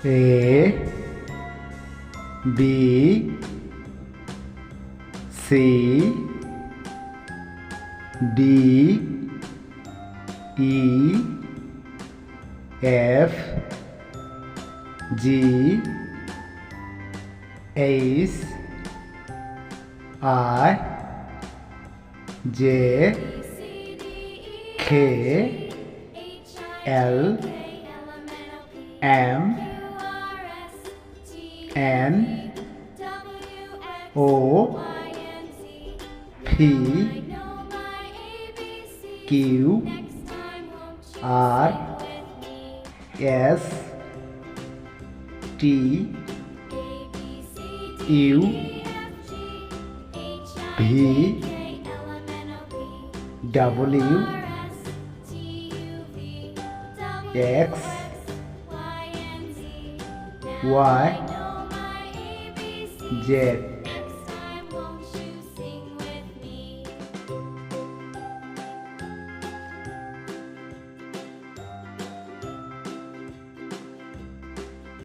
A B C D E F G H I J K L M N O P Q R S T U V W X Y Z